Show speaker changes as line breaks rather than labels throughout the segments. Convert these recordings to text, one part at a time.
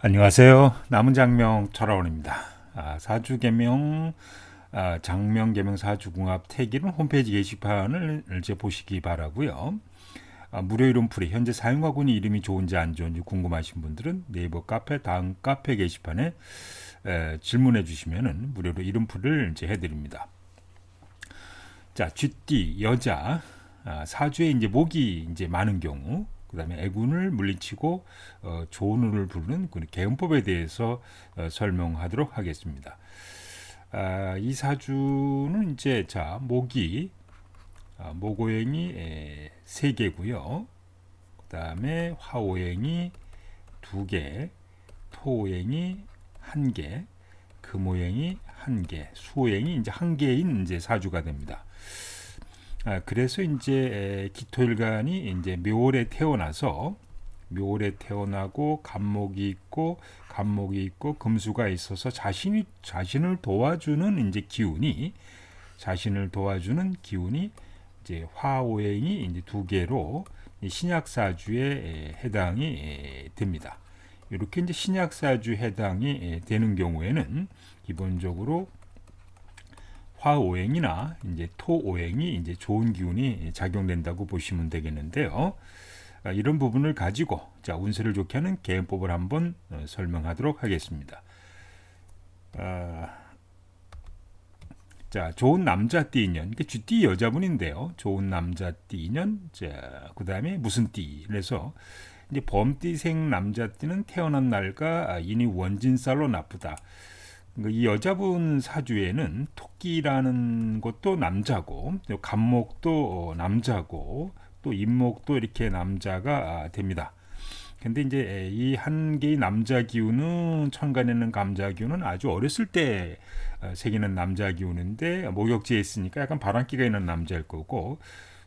안녕하세요. 남은 장명 철학원입니다. 사주개명, 장명개명 사주궁합 태기는 홈페이지 게시판을 이제 보시기 바라고요. 무료 이름풀이 현재 사용하고 있는 이름이 좋은지 안 좋은지 궁금하신 분들은 네이버 카페 다음 카페 게시판에 질문해 주시면은 무료로 이름풀을 이제 해드립니다. 자, 쥐띠 여자 사주에 이제 목이 이제 많은 경우, 그다음에 애군을 물리치고 좋은 운을 부르는 그 개운법에 대해서 설명하도록 하겠습니다. 이 사주는 이제 자 목이 목오행이 세 개고요. 그다음에 화오행이 두 개, 토오행이 한 개, 금오행이 한 개, 수오행이 이제 한 개인 이제 사주가 됩니다. 그래서 이제 기토일간이 이제 묘월에 태어나고 간목이 있고 금수가 있어서 자신을 도와주는 이제 기운이 이제 화오행이 이제 두 개로 신약 사주에 해당이 됩니다. 이렇게 이제 신약 사주 해당이 되는 경우에는 기본적으로 화오행이나 이제 토오행이 이제 좋은 기운이 작용된다고 보시면 되겠는데요. 이런 부분을 가지고 자 운세를 좋게 하는 개연법을 한번 설명하도록 하겠습니다. 자 좋은 남자띠 인연, 쥐띠 여자분인데요. 좋은 남자띠 인연, 그 다음에 무슨 띠, 그래서 이제 범띠생 남자띠는 태어난 날과 인이 원진살로 나쁘다. 이 여자분 사주에는 토끼라는 것도 남자고, 간목도 남자고, 또 임목도 이렇게 남자가 됩니다. 근데 이제 이 한 개의 남자 기운은, 천간에 있는 감자 기운은 아주 어렸을 때 새기는 남자 기운인데, 목욕지에 있으니까 약간 바람기가 있는 남자일 거고,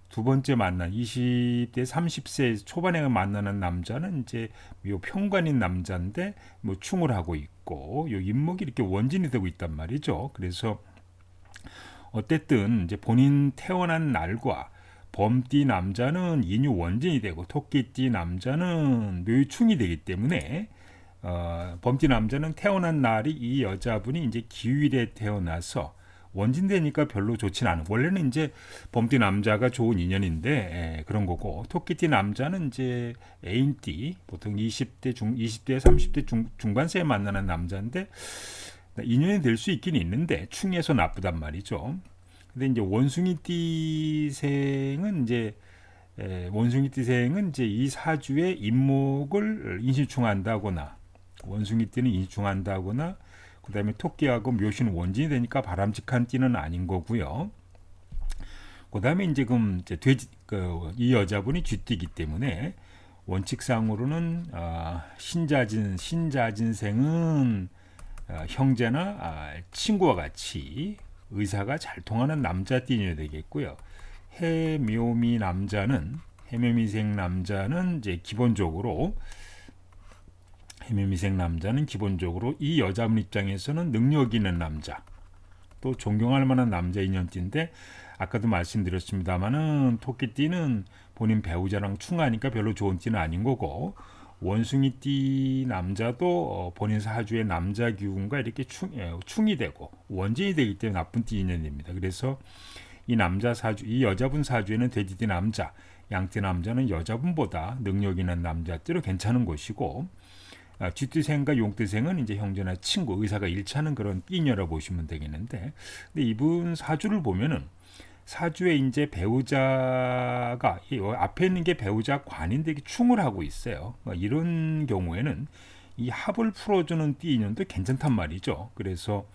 두 번째 만난 20대 30세 초반에 만나는 남자는 이제 요 평관인 남자인데 뭐 충을 하고 있고, 요 인목이 이렇게 원진이 되고 있단 말이죠. 그래서 어쨌든 이제 본인 태어난 날과 범띠 남자는 인유 원진이 되고, 토끼띠 남자는 묘충이 되기 때문에 범띠 남자는 태어난 날이 이 여자분이 이제 기후일에 태어나서 원진되니까 별로 좋진 않은. 원래는 이제 범띠 남자가 좋은 인연인데 그런 거고, 토끼띠 남자는 이제 애인띠, 보통 20대 30대 중반세에 만나는 남자인데 인연이 될 수 있긴 있는데 충에서 나쁘단 말이죠. 근데 이제 원숭이띠생은 이제 이 사주의 임목을 인신충한다거나 그 다음에 토끼하고 묘신 원진이 되니까 바람직한 띠는 아닌 거고요. 그 다음에 이제 이 여자분이 쥐띠기 때문에 원칙상으로는 신자진생은 형제나 친구와 같이 의사가 잘 통하는 남자띠녀 되겠고요. 해묘미생 남자는 이제 기본적으로 이 여자분 입장에서는 능력 있는 남자, 또 존경할 만한 남자 인연띠인데, 아까도 말씀드렸습니다만은 토끼띠는 본인 배우자랑 충하니까 별로 좋은 띠는 아닌 거고, 원숭이띠 남자도 본인 사주의 남자 기운과 이렇게 충이 되고 원진이 되기 때문에 나쁜 띠 인연입니다. 그래서 이 여자분 사주에는 돼지띠 남자, 양띠 남자는 여자분보다 능력 있는 남자띠로 괜찮은 것이고, 쥐띠생과 용띠생은 이제 형제나 친구, 의사가 일치하는 그런 띠녀라 보시면 되겠는데, 근데 이분 사주를 보면은 사주에 이제 배우자가 앞에 있는 게 배우자 관인데 충을 하고 있어요. 이런 경우에는 이 합을 풀어주는 띠 인연도 괜찮단 말이죠. 그래서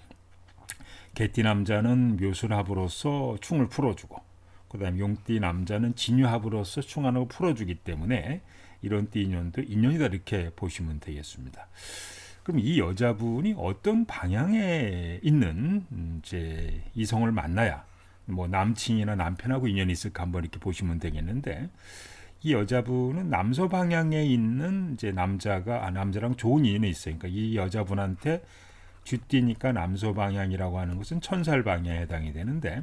개띠 남자는 묘술합으로서 충을 풀어주고, 그다음 용띠 남자는 진유합으로서 충하는 걸 풀어주기 때문에 이런 띠 인연도 인연이다 이렇게 보시면 되겠습니다. 그럼 이 여자분이 어떤 방향에 있는 이제 이성을 만나야 뭐 남친이나 남편하고 인연이 있을까 한번 이렇게 보시면 되겠는데, 이 여자분은 남서 방향에 있는 이제 남자랑 좋은 인연이 있어요. 그러니까 이 여자분한테 쥐띠니까 남서 방향이라고 하는 것은 천살 방향에 해당이 되는데,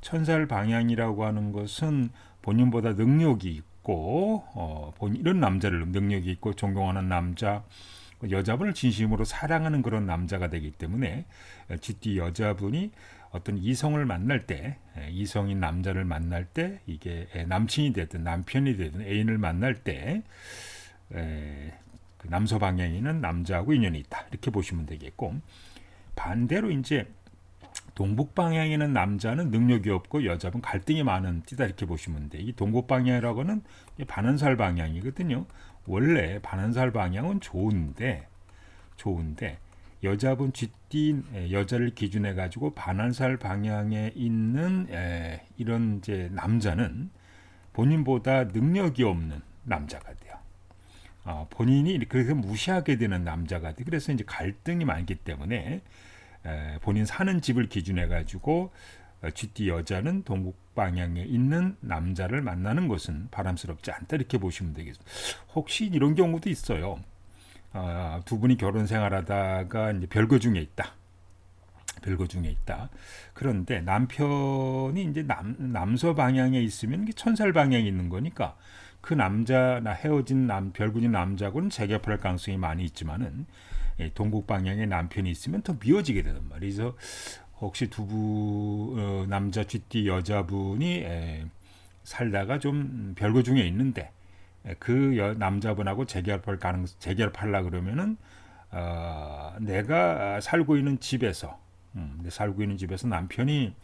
천살 방향이라고 하는 것은 본인보다 능력이 있고 이런 남자를 능력이 있고 존경하는 남자, 여자분을 진심으로 사랑하는 그런 남자가 되기 때문에 쥐띠 여자분이 어떤 이성을 만날 때, 이성인 남자를 만날 때, 이게 남친이 되든 남편이 되든 애인을 만날 때 그 남서 방향에 있는 남자하고 인연이 있다, 이렇게 보시면 되겠고, 반대로 이제 동북 방향에 있는 남자는 능력이 없고 여자분 갈등이 많은 띠다, 이렇게 보시면 돼. 이 동북 방향이라고는 반환살 방향이거든요. 원래 반환살 방향은 좋은데 여자분 쥐띠 여자를 기준해 가지고 반환살 방향에 있는 이런 이제 남자는 본인보다 능력이 없는 남자가 돼요. 본인이 그래서 무시하게 되는 남자가 돼. 그래서 이제 갈등이 많기 때문에 본인 사는 집을 기준해 가지고 쥐띠 여자는 동북 방향에 있는 남자를 만나는 것은 바람스럽지 않다, 이렇게 보시면 되겠습니다. 혹시 이런 경우도 있어요. 두 분이 결혼 생활하다가 이제 별거 중에 있다. 그런데 남편이 이제 남서 방향에 있으면 천살 방향에 있는 거니까 그 남자나 헤어진 별군인 남자하고는 재결합할 가능성이 많이 있지만은 동북 방향에 남편이 있으면 더 미워지게 되단 말이죠. 혹시 남자 쥐띠 여자분이 살다가 좀 별거 중에 있는데 그 남자분하고 재결합하려 그러면은 내가 살고 있는 집에서 남편이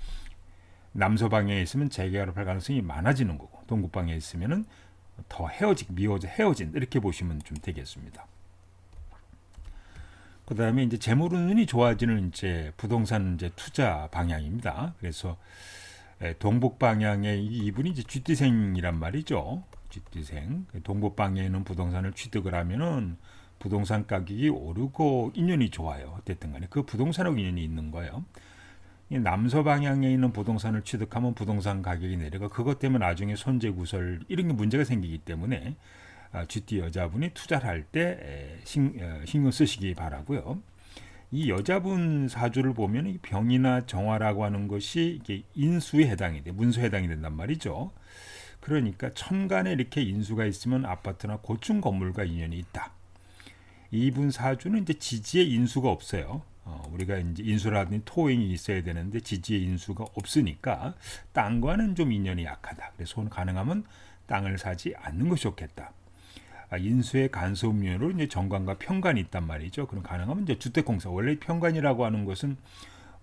남서 방향에 있으면 재결합할 가능성이 많아지는 거고, 동북 방향에 있으면은 더 미워져 헤어진, 이렇게 보시면 좀 되겠습니다. 그 다음에 이제 재물운이 좋아지는 이제 부동산 이제 투자 방향입니다. 그래서 동북 방향에 이분이 이제 쥐띠생이란 말이죠. 쥐띠생. 동북 방향에 있는 부동산을 취득을 하면은 부동산 가격이 오르고 인연이 좋아요. 어쨌든 간에 그 부동산하고 인연이 있는 거예요. 남서 방향에 있는 부동산을 취득하면 부동산 가격이 내려가, 그것 때문에 나중에 손재구설 이런 게 문제가 생기기 때문에 쥐띠 여자분이 투자를 할 때 신경 쓰시기 바라고요. 이 여자분 사주를 보면 병이나 정화라고 하는 것이 이게 인수에 해당이 돼, 문서에 해당이 된단 말이죠. 그러니까 천간에 이렇게 인수가 있으면 아파트나 고층 건물과 인연이 있다. 이분 사주는 이제 지지에 인수가 없어요. 우리가 이제 인수라든지 토행이 있어야 되는데 지지에 인수가 없으니까 땅과는 좀 인연이 약하다. 그래서 가능하면 땅을 사지 않는 것이 좋겠다. 인수의 간섭률로 이제 정관과 편관이 있단 말이죠. 그럼 가능하면 이제 주택공사, 원래 편관이라고 하는 것은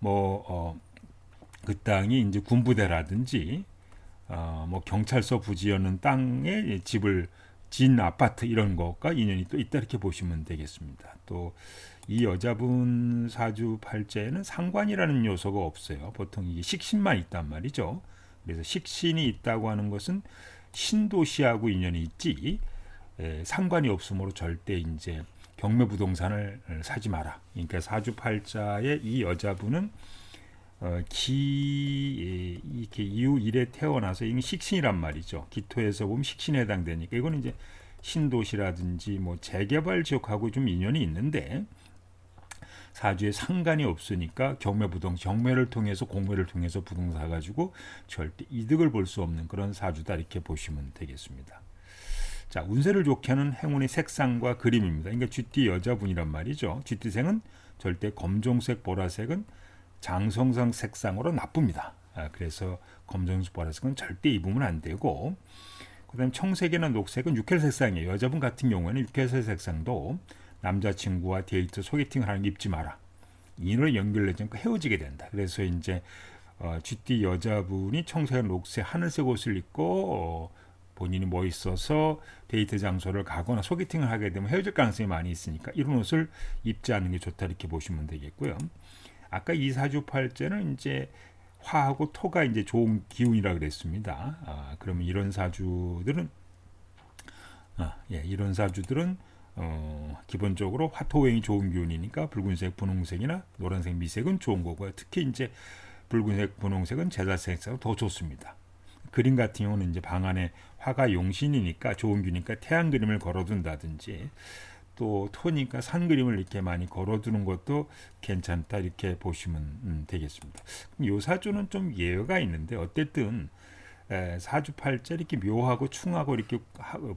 그 땅이 이제 군부대라든지 뭐 경찰서 부지였는 땅에 집을 진 아파트 이런 것과 인연이 또 있다, 이렇게 보시면 되겠습니다. 또 이 여자분 사주 팔자에는 상관이라는 요소가 없어요. 보통 이게 식신만 있단 말이죠. 그래서 식신이 있다고 하는 것은 신도시하고 인연이 있지 상관이 없으므로 절대 이제 경매 부동산을 사지 마라. 그러니까 사주 팔자의 이 여자분은 이렇게 이후 일에 태어나서 이게 식신이란 말이죠. 기토에서 보면 식신에 해당되니까 이거는 이제 신도시라든지 뭐 재개발 지역하고 좀 인연이 있는데 사주에 상관이 없으니까 경매를 통해서 공매를 통해서 부동산 사가지고 절대 이득을 볼 수 없는 그런 사주다, 이렇게 보시면 되겠습니다. 자, 운세를 좋게 하는 행운의 색상과 그림입니다. 그러니까 쥐띠 여자분이란 말이죠. 쥐띠생은 절대 검정색, 보라색은 장성상 색상으로 나쁩니다. 그래서 검정색, 보라색은 절대 입으면 안 되고, 그 다음에 청색이나 녹색은 육혈 색상이에요. 여자분 같은 경우에는 육혈 색상도 남자친구와 데이트, 소개팅을 하는 게 입지 마라. 인연을 연결되지 않고 헤어지게 된다. 그래서 이제 쥐띠 여자분이 청색, 녹색, 하늘색 옷을 입고 본인이 뭐 있어서 데이트 장소를 가거나 소개팅을 하게 되면 헤어질 가능성이 많이 있으니까 이런 옷을 입지 않는 게 좋다, 이렇게 보시면 되겠고요. 아까 이 사주 팔자는 이제 화하고 토가 이제 좋은 기운이라 그랬습니다. 그러면 이런 사주들은 기본적으로 화토행이 좋은 기운이니까 붉은색, 분홍색이나 노란색, 미색은 좋은 거고요. 특히 이제 붉은색, 분홍색은 제자색상 더 좋습니다. 그림 같은 경우는 이제 방 안에 화가 용신이니까 좋은 규니까 태양 그림을 걸어둔다든지 또 토니까 산 그림을 이렇게 많이 걸어두는 것도 괜찮다, 이렇게 보시면 되겠습니다. 그럼 요 사주는 좀 예외가 있는데 어쨌든 사주 팔자 이렇게 묘하고 충하고 이렇게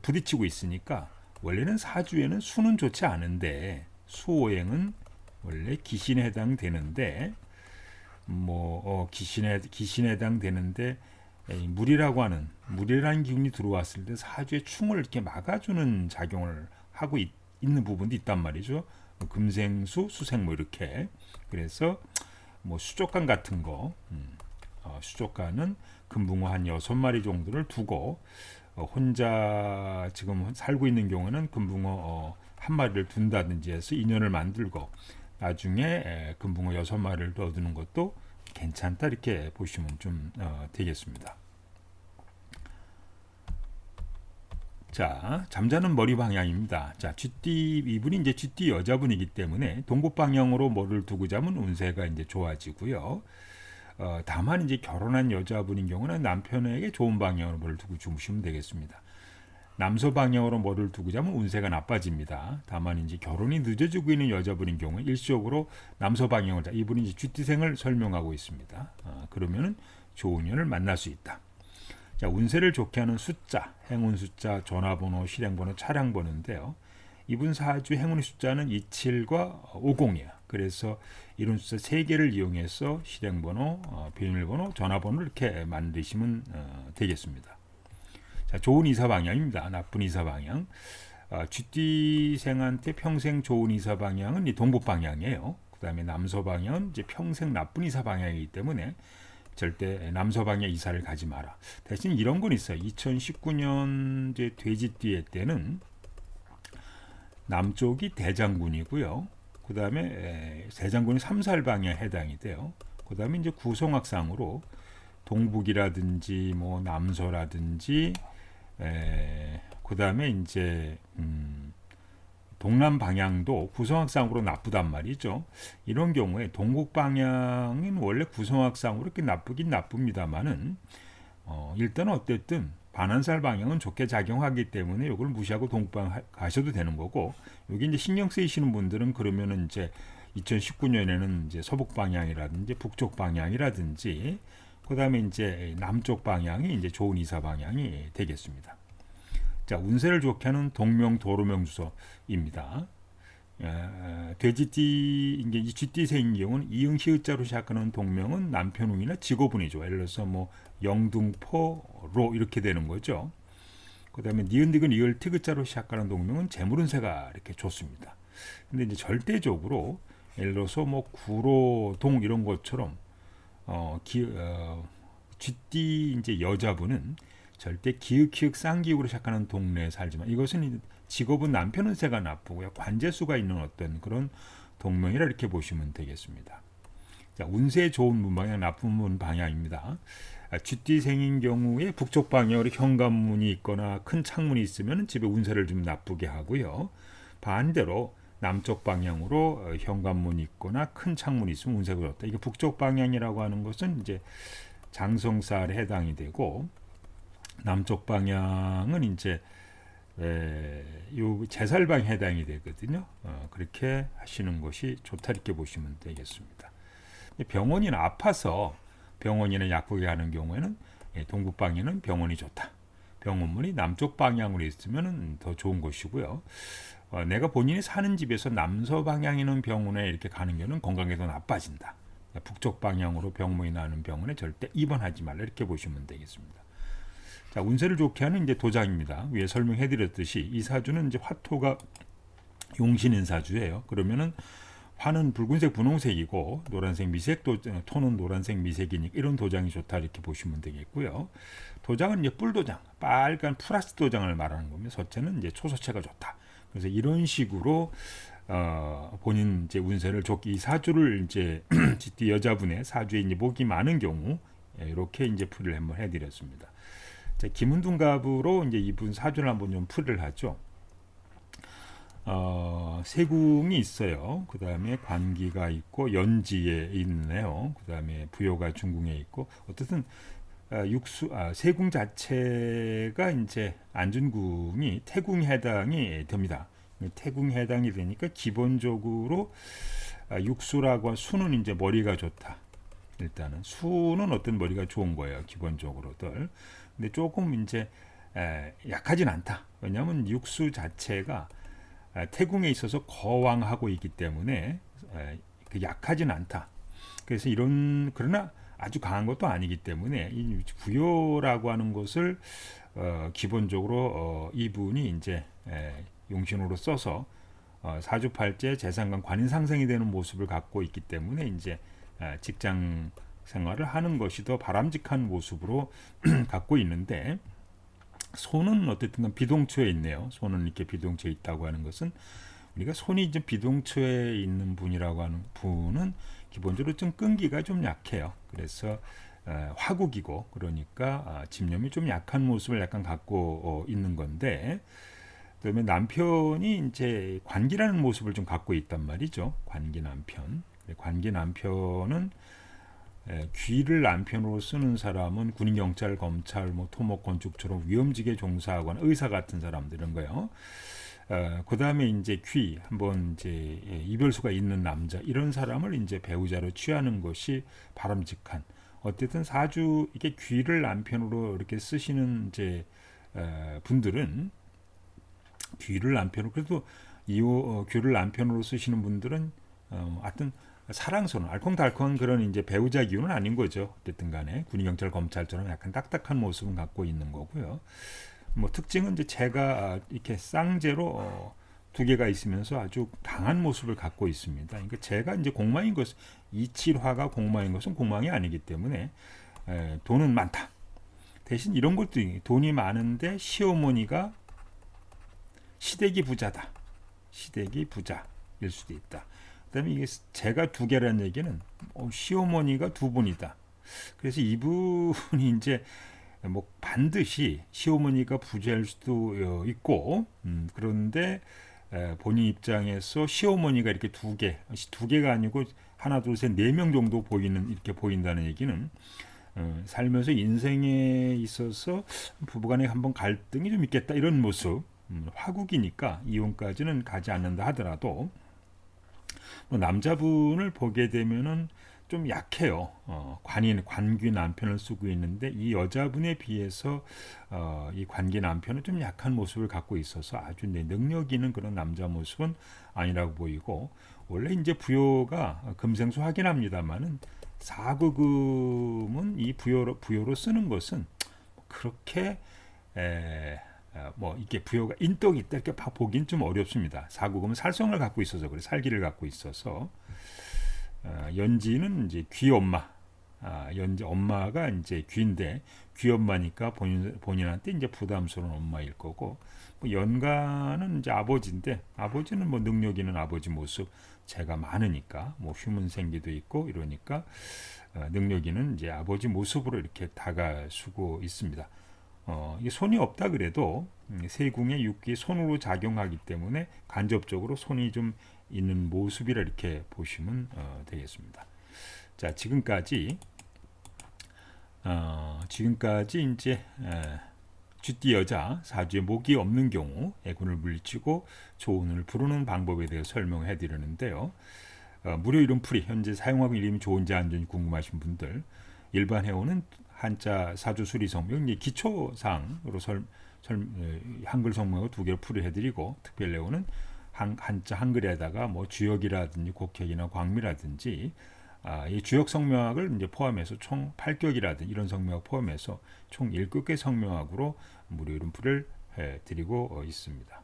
부딪히고 있으니까 원래는 사주에는 수는 좋지 않은데 수오행은 원래 기신에 해당되는데 기신에 해당되는데 물이라는 기운이 들어왔을 때 사주의 충을 이렇게 막아주는 작용을 하고 있는 부분도 있단 말이죠. 금생수, 수생 뭐 이렇게. 그래서 뭐 수족관 같은 거, 수족관은 금붕어 한 6마리 정도를 두고 혼자 지금 살고 있는 경우는 금붕어 한 마리를 둔다든지 해서 인연을 만들고 나중에 금붕어 6마리를 더 두는 것도 괜찮다 이렇게 보시면 좀 되겠습니다. 자, 잠자는 머리 방향입니다. 자, 쥐띠 이분이 이제 쥐띠 여자분이기 때문에 동북 방향으로 머리를 두고 자면 운세가 이제 좋아지고요. 다만 이제 결혼한 여자분인 경우는 남편에게 좋은 방향으로 머리를 두고 주무시면 되겠습니다. 남서 방향으로 머리를 두고 자면 운세가 나빠집니다. 다만 이제 결혼이 늦어지고 있는 여자분인 경우에 일시적으로 남서 방향을 이분이 이제 쥐띠생을 설명하고 있습니다. 그러면은 좋은 인연을 만날 수 있다. 자, 운세를 좋게 하는 숫자, 행운 숫자, 전화번호, 실행번호, 차량번호인데요. 이분 사주 행운의 숫자는 27과 50이에요. 그래서 이런 숫자 3개를 이용해서 실행번호, 비밀번호, 전화번호를 이렇게 만드시면 되겠습니다. 자, 좋은 이사 방향입니다. 나쁜 이사 방향. 쥐띠생한테 평생 좋은 이사 방향은 이 동북 방향이에요. 그 다음에 남서 방향은 이제 평생 나쁜 이사 방향이기 때문에 절대 남서 방향 이사를 가지 마라. 대신 이런 건 있어요. 2019년 이제 돼지띠의 때는 남쪽이 대장군이고요. 그 다음에 대장군이 3살 방향에 해당이 돼요. 그 다음에 이제 구성학상으로 동북이라든지 뭐 남서라든지 그 다음에 이제 동남 방향도 구성학상으로 나쁘단 말이죠. 이런 경우에 동국 방향은 원래 구성학상으로 이렇게 나쁘긴 나쁩니다만은 일단은 어쨌든 반환살 방향은 좋게 작용하기 때문에 이걸 무시하고 동방 가셔도 되는 거고, 여기 이제 신경 쓰이시는 분들은 그러면은 이제 2019년에는 이제 서북 방향이라든지 북쪽 방향이라든지 그 다음에 이제 남쪽 방향이 이제 좋은 이사 방향이 되겠습니다. 자, 운세를 좋게 하는 동명 도로명 주소입니다. 돼지띠 이제 이 쥐띠생인 경우는 이응 시읒자로 시작하는 동명은 남편운이나 직업운이죠. 예를 들어서 뭐 영등포로 이렇게 되는 거죠. 그다음에 니은디귿 이을 티귿자로 시작하는 동명은 재물운세가 이렇게 좋습니다. 근데 이제 절대적으로 예를 들어서 뭐 구로동 이런 것처럼 쥐띠 이제 여자분은 절대 기읍 쌍기읍으로 시작하는 동네에 살지만 이것은 직업은 남편 운세가 나쁘고요. 관제수가 있는 어떤 그런 동명이라 이렇게 보시면 되겠습니다. 자, 운세 좋은 문 방향, 나쁜 문 방향입니다. 쥐띠생인 경우에 북쪽 방향으로 현관문이 있거나 큰 창문이 있으면 집에 운세를 좀 나쁘게 하고요. 반대로 남쪽 방향으로 현관문이 있거나 큰 창문이 있으면 운세가 좋다. 이게 북쪽 방향이라고 하는 것은 이제 장성살에 해당이 되고, 남쪽 방향은 이제 요 제살방에 해당이 되거든요. 그렇게 하시는 것이 좋다 이렇게 보시면 되겠습니다. 병원이나 아파서 병원이나 약국에 가는 경우에는 동북 방향은 병원이 좋다. 병원문이 남쪽 방향으로 있으면 더 좋은 것이고요. 내가 본인이 사는 집에서 남서 방향에 있는 병원에 이렇게 가는 경우는 건강에 더 나빠진다. 북쪽 방향으로 병문이 나는 병원에 절대 입원하지 말라 이렇게 보시면 되겠습니다. 자, 운세를 좋게 하는 이제 도장입니다. 위에 설명해드렸듯이 이 사주는 이제 화토가 용신인 사주예요. 그러면은 화는 붉은색, 분홍색이고 노란색 미색 토는 노란색 미색이니까 이런 도장이 좋다 이렇게 보시면 되겠고요. 도장은 이제 뿔도장, 빨간 플라스 도장을 말하는 겁니다. 서체는 이제 초서체가 좋다. 그래서 이런 식으로 본인 이제 운세를 좋게 이 사주를 이제 쥐띠 여자분의 사주에 이제 목이 많은 경우 이렇게 이제 풀이를 한번 해드렸습니다. 자, 김운둔갑으로 이제 이분 사주를 한번 좀 풀이를 하죠. 세궁이 있어요. 그 다음에 관기가 있고 연지에 있네요. 그 다음에 부여가 중궁에 있고, 어쨌든 세궁 자체가 이제 안준궁이 태궁 해당이 됩니다. 태궁 해당이 되니까 기본적으로 육수라고 수는 이제 머리가 좋다. 일단은 수는 어떤 머리가 좋은 거예요. 기본적으로들. 근데 조금 이제 약하진 않다. 왜냐하면 육수 자체가 태궁에 있어서 거왕하고 있기 때문에 약하진 않다. 그래서 그러나 아주 강한 것도 아니기 때문에 이 부요라고 하는 것을 기본적으로 이분이 이제 용신으로 써서 사주팔제 재산관 관인 상생이 되는 모습을 갖고 있기 때문에 이제 직장 생활을 하는 것이 더 바람직한 모습으로 갖고 있는데, 손은 어쨌든 비동처에 있네요. 손은 이렇게 비동처에 있다고 하는 것은, 우리가 손이 이제 비동처에 있는 분이라고 하는 분은 기본적으로 좀 끈기가 좀 약해요. 그래서 화국이고, 그러니까 집념이 좀 약한 모습을 약간 갖고 있는 건데, 그다음에 남편이 이제 관기라는 모습을 좀 갖고 있단 말이죠. 관기 남편. 관기 남편은 귀를 남편으로 쓰는 사람은 군인, 경찰, 검찰, 뭐 토목, 건축처럼 위험직에 종사하거나 의사 같은 사람들 이런 거요. 그 다음에 이제 귀 한번 이제 이별수가 있는 남자 이런 사람을 이제 배우자로 취하는 것이 바람직한. 어쨌든 사주 이게 귀를 남편으로 이렇게 쓰시는 이제 분들은 귀를 남편으로, 그래도 귀를 남편으로 쓰시는 분들은 하여튼 사랑스러운 알콩달콩한 그런 이제 배우자 기운은 아닌 거죠. 어쨌든 간에 군인, 경찰, 검찰처럼 약간 딱딱한 모습은 갖고 있는 거고요. 뭐 특징은 이제 제가 이렇게 쌍재로 두 개가 있으면서 아주 강한 모습을 갖고 있습니다. 그러니까 제가 이제 공망인 것은, 이칠화가 공망인 것은 공망이 아니기 때문에 돈은 많다. 대신 이런 것도, 돈이 많은데 시어머니가 시댁이 부자다. 시댁이 부자일 수도 있다. 그다음에 이게 제가 두 개라는 얘기는 시어머니가 두 분이다. 그래서 이분이 이제 뭐 반드시 시어머니가 부자일 수도 있고, 그런데 본인 입장에서 시어머니가 이렇게 두 개가 아니고 하나, 둘, 셋, 네 명 정도 이렇게 보인다는 얘기는 살면서 인생에 있어서 부부간에 한번 갈등이 좀 있겠다 이런 모습. 화국이니까 이혼까지는 가지 않는다 하더라도 남자분을 보게 되면은 좀 약해요. 관귀 남편을 쓰고 있는데 이 여자분에 비해서 이 관귀 남편은 좀 약한 모습을 갖고 있어서 아주 능력 있는 그런 남자 모습은 아니라고 보이고, 원래 이제 부요가 금생수 하긴 합니다만은 사구금은 이 부요로 쓰는 것은 그렇게 뭐 이게 부여가 인덕이 있다 이렇게 보긴 좀 어렵습니다. 사구금은 살성을 갖고 있어서 그래, 살기를 갖고 있어서. 연지는 이제 귀엄마, 연지 엄마가 이제 귀인데 귀엄마니까 본인한테 이제 부담스러운 엄마일 거고, 뭐 연가는 이제 아버지인데 아버지는 뭐 능력 있는 아버지 모습, 제가 많으니까 뭐 휴문생기도 있고 이러니까 능력 있는 이제 아버지 모습으로 이렇게 다가서고 있습니다. 이게 손이 없다 그래도 세궁의 육기 손으로 작용하기 때문에 간접적으로 손이 좀 있는 모습이라 이렇게 보시면 되겠습니다. 자, 지금까지 이제 쥐띠 여자 사주에 목이 없는 경우 애군을 물리치고 조운을 부르는 방법에 대해 설명해 드렸는데요. 무료 이름 풀이 현재 사용하고 이름이 좋은지 안 좋은지 궁금하신 분들, 일반 회원은 한자 사주 수리 성명 기초 사항으로 한글 성명을 두 개를 풀이해드리고, 특별 회원은 한자 한글에다가 뭐 주역이라든지 곡획이나 광미라든지 이 주역 성명학을 이제 포함해서 총 8격이라든지 이런 성명학 포함해서 총 7개 성명학으로 무료 이름 풀이를 해드리고 있습니다.